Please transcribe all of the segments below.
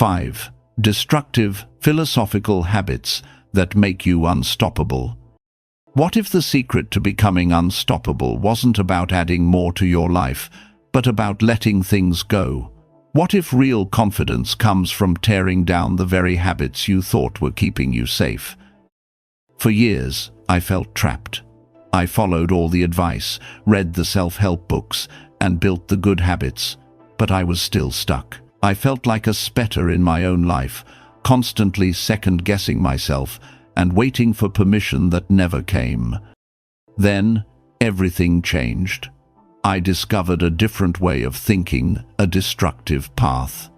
5. Destructive, philosophical habits that make you unstoppable. What if the secret to becoming unstoppable wasn't about adding more to your life, but about letting things go? What if real confidence comes from tearing down the very habits you thought were keeping you safe? For years, I felt trapped. I followed all the advice, read the self-help books, and built the good habits, but I was still stuck. I felt like a spectre in my own life, constantly second-guessing myself and waiting for permission that never came. Then, everything changed. I discovered a different way of thinking, a destructive path.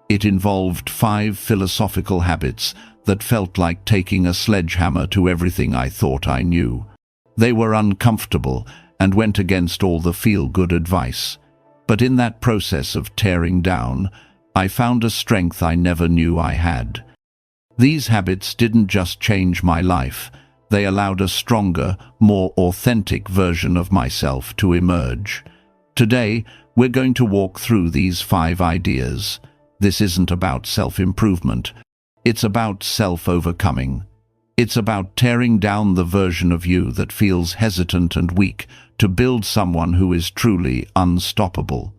It involved 5 philosophical habits that felt like taking a sledgehammer to everything I thought I knew. They were uncomfortable and went against all the feel-good advice. But in that process of tearing down, I found a strength I never knew I had. These habits didn't just change my life, they allowed a stronger, more authentic version of myself to emerge. Today, we're going to walk through these 5 ideas. This isn't about self-improvement. It's about self-overcoming. It's about tearing down the version of you that feels hesitant and weak to build someone who is truly unstoppable.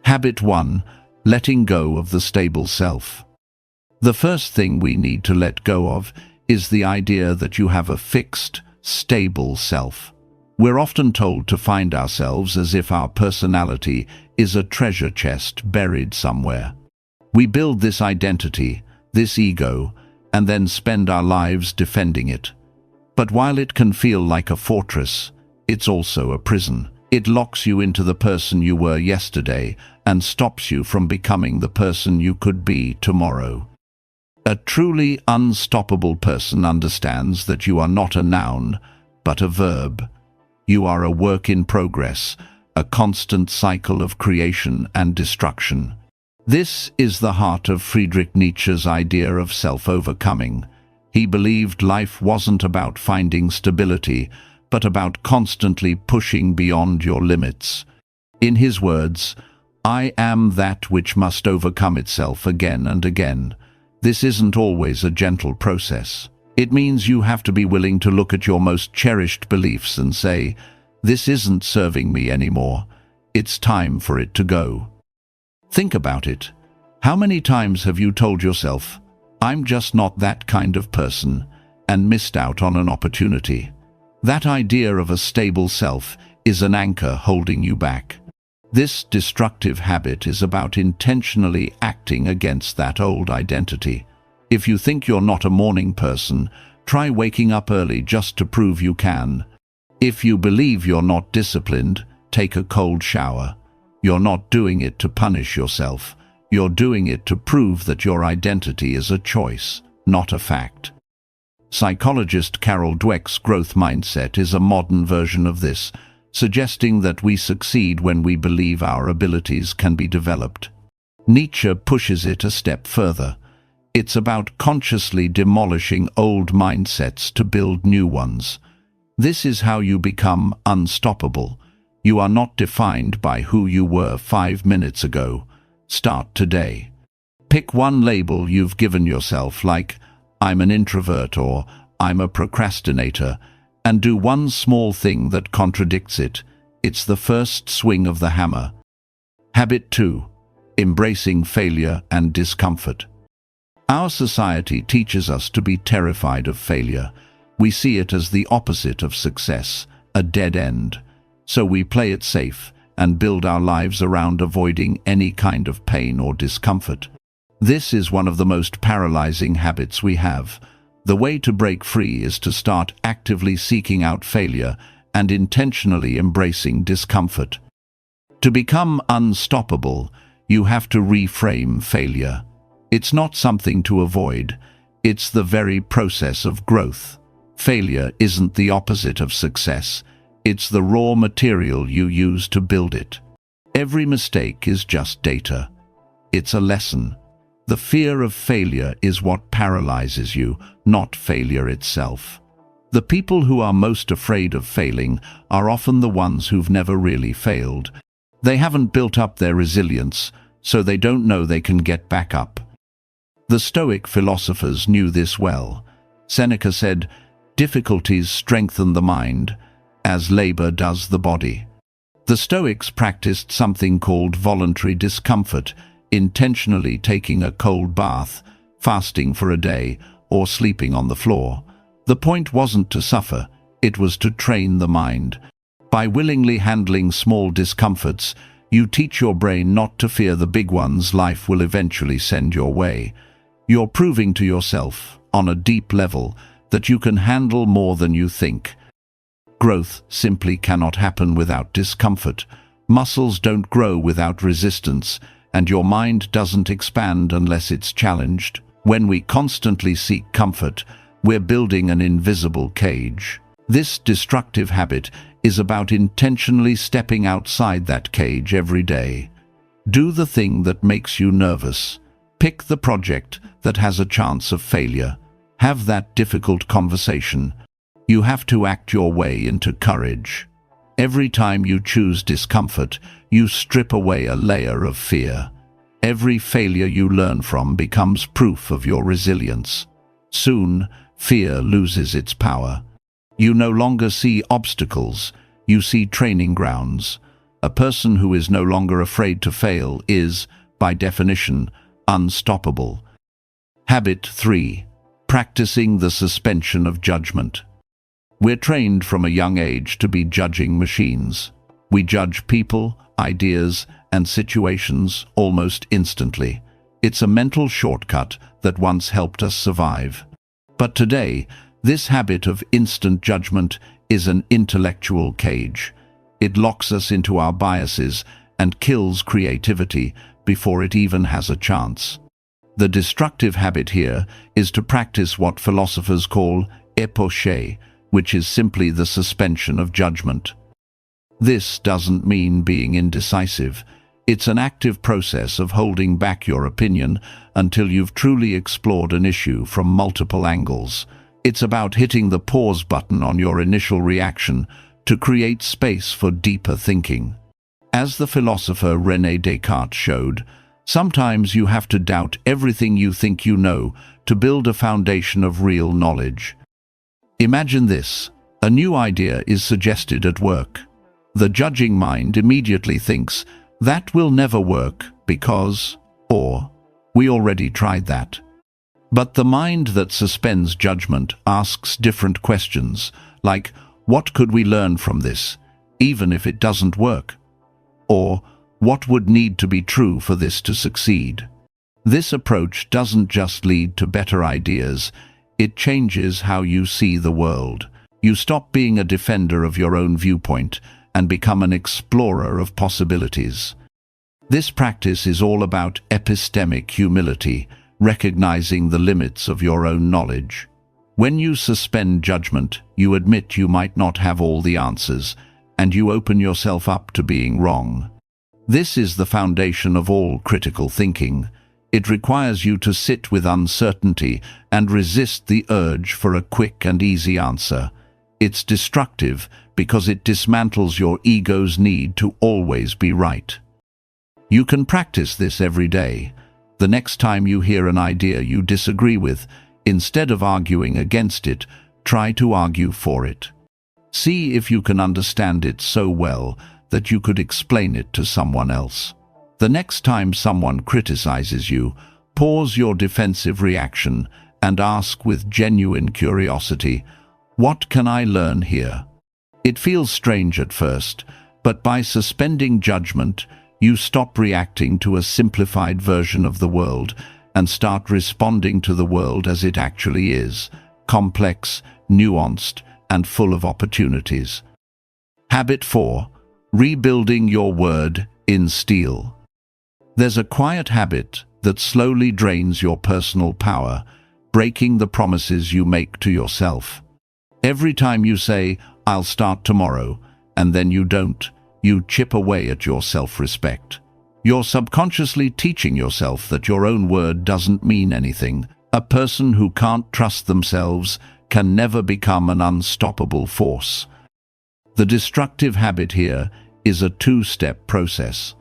Habit 1. Letting go of the stable self. The first thing we need to let go of is the idea that you have a fixed, stable self. We're often told to find ourselves as if our personality is a treasure chest buried somewhere. We build this identity, this ego, and then spend our lives defending it. But while it can feel like a fortress, it's also a prison. It locks you into the person you were yesterday and stops you from becoming the person you could be tomorrow. A truly unstoppable person understands that you are not a noun, but a verb. You are a work in progress, a constant cycle of creation and destruction. This is the heart of Friedrich Nietzsche's idea of self-overcoming. He believed life wasn't about finding stability, but about constantly pushing beyond your limits. In his words, "I am that which must overcome itself again and again." This isn't always a gentle process. It means you have to be willing to look at your most cherished beliefs and say, "This isn't serving me anymore. It's time for it to go." Think about it. How many times have you told yourself, "I'm just not that kind of person," and missed out on an opportunity? That idea of a stable self is an anchor holding you back. This destructive habit is about intentionally acting against that old identity. If you think you're not a morning person, try waking up early just to prove you can. If you believe you're not disciplined, take a cold shower. You're not doing it to punish yourself. You're doing it to prove that your identity is a choice, not a fact. Psychologist Carol Dweck's growth mindset is a modern version of this, suggesting that we succeed when we believe our abilities can be developed. Nietzsche pushes it a step further. It's about consciously demolishing old mindsets to build new ones. This is how you become unstoppable. You are not defined by who you were 5 minutes ago. Start today. Pick one label you've given yourself, like, "I'm an introvert" or "I'm a procrastinator," and do one small thing that contradicts it. It's the first swing of the hammer. Habit 2. Embracing failure and discomfort. Our society teaches us to be terrified of failure. We see it as the opposite of success, a dead end. So we play it safe and build our lives around avoiding any kind of pain or discomfort. This is one of the most paralyzing habits we have. The way to break free is to start actively seeking out failure and intentionally embracing discomfort. To become unstoppable, you have to reframe failure. It's not something to avoid. It's the very process of growth. Failure isn't the opposite of success. It's the raw material you use to build it. Every mistake is just data. It's a lesson. The fear of failure is what paralyzes you, not failure itself. The people who are most afraid of failing are often the ones who've never really failed. They haven't built up their resilience, so they don't know they can get back up. The Stoic philosophers knew this well. Seneca said, "Difficulties strengthen the mind, as labor does the body." The Stoics practiced something called voluntary discomfort, intentionally taking a cold bath, fasting for a day, or sleeping on the floor. The point wasn't to suffer, it was to train the mind. By willingly handling small discomforts, you teach your brain not to fear the big ones life will eventually send your way. You're proving to yourself, on a deep level, that you can handle more than you think. Growth simply cannot happen without discomfort. Muscles don't grow without resistance, and your mind doesn't expand unless it's challenged. When we constantly seek comfort, we're building an invisible cage. This destructive habit is about intentionally stepping outside that cage every day. Do the thing that makes you nervous. Pick the project that has a chance of failure. Have that difficult conversation. You have to act your way into courage. Every time you choose discomfort, you strip away a layer of fear. Every failure you learn from becomes proof of your resilience. Soon, fear loses its power. You no longer see obstacles, you see training grounds. A person who is no longer afraid to fail is, by definition, unstoppable. Habit 3. Practicing the suspension of judgment. We're trained from a young age to be judging machines. We judge people, ideas, and situations almost instantly. It's a mental shortcut that once helped us survive. But today, this habit of instant judgment is an intellectual cage. It locks us into our biases and kills creativity before it even has a chance. The destructive habit here is to practice what philosophers call epoche, which is simply the suspension of judgment. This doesn't mean being indecisive. It's an active process of holding back your opinion until you've truly explored an issue from multiple angles. It's about hitting the pause button on your initial reaction to create space for deeper thinking. As the philosopher René Descartes showed, sometimes you have to doubt everything you think you know to build a foundation of real knowledge. Imagine this: a new idea is suggested at work. The judging mind immediately thinks, "That will never work because," or "We already tried that." But the mind that suspends judgment asks different questions, like, "What could we learn from this, even if it doesn't work?" Or, "What would need to be true for this to succeed?" This approach doesn't just lead to better ideas, it changes how you see the world. You stop being a defender of your own viewpoint and become an explorer of possibilities. This practice is all about epistemic humility, recognizing the limits of your own knowledge. When you suspend judgment, you admit you might not have all the answers, and you open yourself up to being wrong. This is the foundation of all critical thinking. It requires you to sit with uncertainty and resist the urge for a quick and easy answer. It's destructive because it dismantles your ego's need to always be right. You can practice this every day. The next time you hear an idea you disagree with, instead of arguing against it, try to argue for it. See if you can understand it so well that you could explain it to someone else. The next time someone criticizes you, pause your defensive reaction and ask with genuine curiosity, "What can I learn here?" It feels strange at first, but by suspending judgment, you stop reacting to a simplified version of the world and start responding to the world as it actually is, complex, nuanced, and full of opportunities. Habit 4. Rebuilding your word in steel. There's a quiet habit that slowly drains your personal power, breaking the promises you make to yourself. Every time you say, "I'll start tomorrow," and then you don't, you chip away at your self-respect. You're subconsciously teaching yourself that your own word doesn't mean anything. A person who can't trust themselves can never become an unstoppable force. The destructive habit here is a two-step process.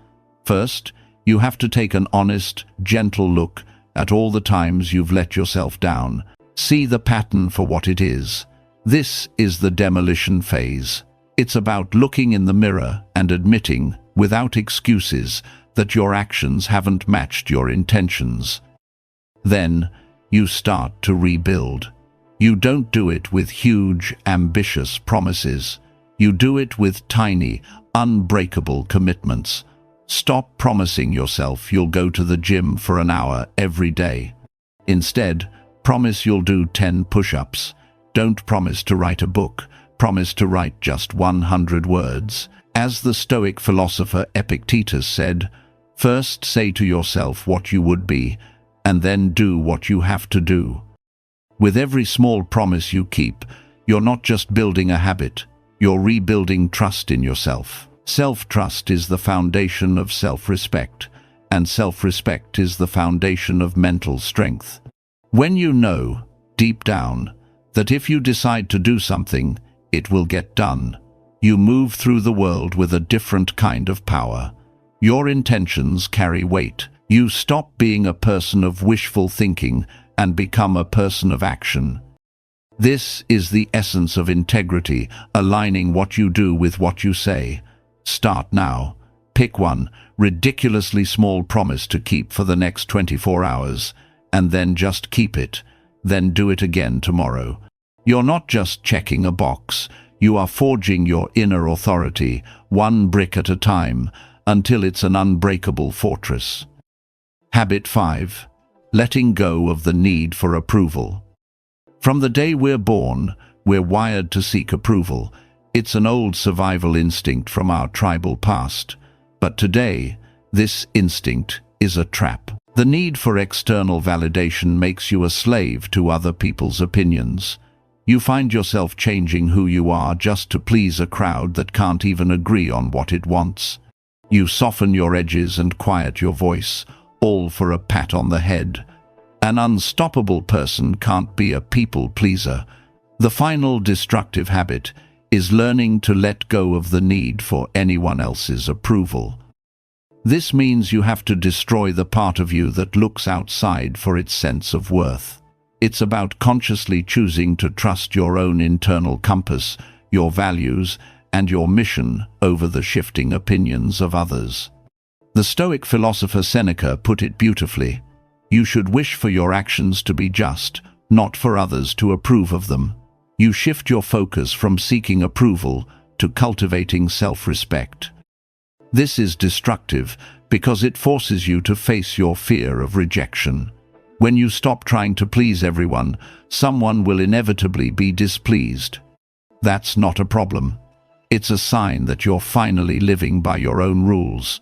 First, you have to take an honest, gentle look at all the times you've let yourself down. See the pattern for what it is. This is the demolition phase. It's about looking in the mirror and admitting, without excuses, that your actions haven't matched your intentions. Then, you start to rebuild. You don't do it with huge, ambitious promises. You do it with tiny, unbreakable commitments. Stop promising yourself you'll go to the gym for an hour every day. Instead, promise you'll do 10 push-ups. Don't promise to write a book. Promise to write just 100 words. As the Stoic philosopher Epictetus said, first say to yourself what you would be, and then do what you have to do. With every small promise you keep, you're not just building a habit, you're rebuilding trust in yourself. Self-trust is the foundation of self-respect, and self-respect is the foundation of mental strength. When you know, deep down, that if you decide to do something, it will get done, you move through the world with a different kind of power. Your intentions carry weight. You stop being a person of wishful thinking and become a person of action. This is the essence of integrity, aligning what you do with what you say. Start now. Pick one ridiculously small promise to keep for the next 24 hours, and then just keep it. Then do it again tomorrow. You're not just checking a box. You are forging your inner authority, one brick at a time, until it's an unbreakable fortress. Habit 5. Letting go of the need for approval. From the day we're born, we're wired to seek approval. It's an old survival instinct from our tribal past. But today, this instinct is a trap. The need for external validation makes you a slave to other people's opinions. You find yourself changing who you are just to please a crowd that can't even agree on what it wants. You soften your edges and quiet your voice, all for a pat on the head. An unstoppable person can't be a people pleaser. The final destructive habit is learning to let go of the need for anyone else's approval. This means you have to destroy the part of you that looks outside for its sense of worth. It's about consciously choosing to trust your own internal compass, your values, and your mission over the shifting opinions of others. The Stoic philosopher Seneca put it beautifully. You should wish for your actions to be just, not for others to approve of them. You shift your focus from seeking approval to cultivating self-respect. This is destructive because it forces you to face your fear of rejection. When you stop trying to please everyone, someone will inevitably be displeased. That's not a problem. It's a sign that you're finally living by your own rules.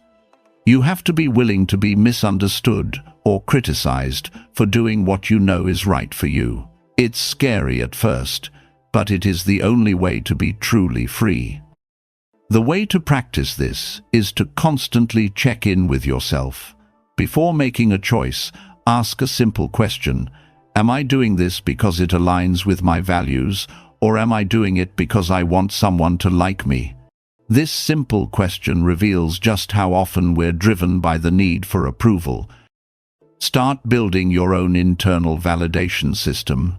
You have to be willing to be misunderstood or criticized for doing what you know is right for you. It's scary at first, but it is the only way to be truly free. The way to practice this is to constantly check in with yourself. Before making a choice, ask a simple question. Am I doing this because it aligns with my values, or am I doing it because I want someone to like me? This simple question reveals just how often we're driven by the need for approval. Start building your own internal validation system.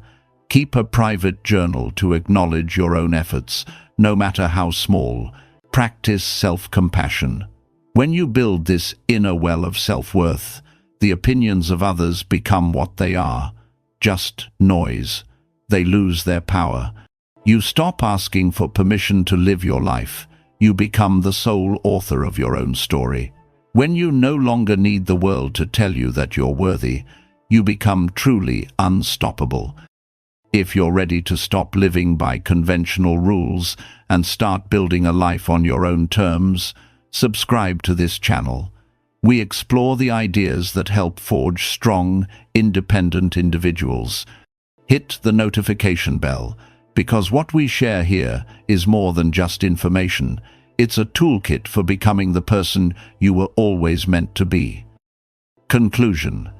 Keep a private journal to acknowledge your own efforts, no matter how small. Practice self-compassion. When you build this inner well of self-worth, the opinions of others become what they are, just noise. They lose their power. You stop asking for permission to live your life. You become the sole author of your own story. When you no longer need the world to tell you that you're worthy, you become truly unstoppable. If you're ready to stop living by conventional rules and start building a life on your own terms, subscribe to this channel. We explore the ideas that help forge strong, independent individuals. Hit the notification bell, because what we share here is more than just information. It's a toolkit for becoming the person you were always meant to be. Conclusion.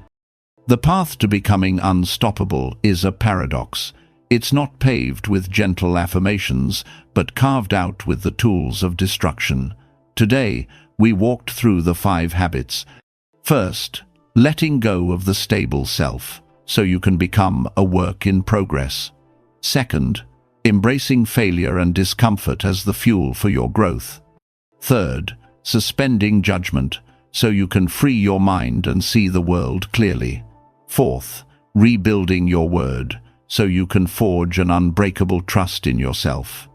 The path to becoming unstoppable is a paradox. It's not paved with gentle affirmations, but carved out with the tools of destruction. Today, we walked through the 5 habits. First, letting go of the stable self so you can become a work in progress. Second, embracing failure and discomfort as the fuel for your growth. Third, suspending judgment so you can free your mind and see the world clearly. Fourth, rebuilding your word so you can forge an unbreakable trust in yourself.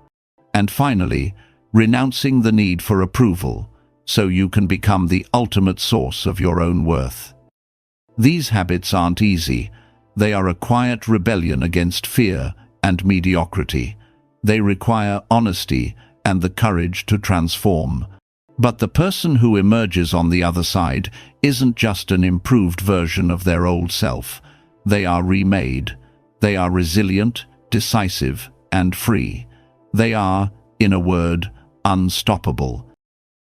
And finally, renouncing the need for approval so you can become the ultimate source of your own worth. These habits aren't easy. They are a quiet rebellion against fear and mediocrity. They require honesty and the courage to transform. But the person who emerges on the other side isn't just an improved version of their old self. They are remade. They are resilient, decisive, and free. They are, in a word, unstoppable.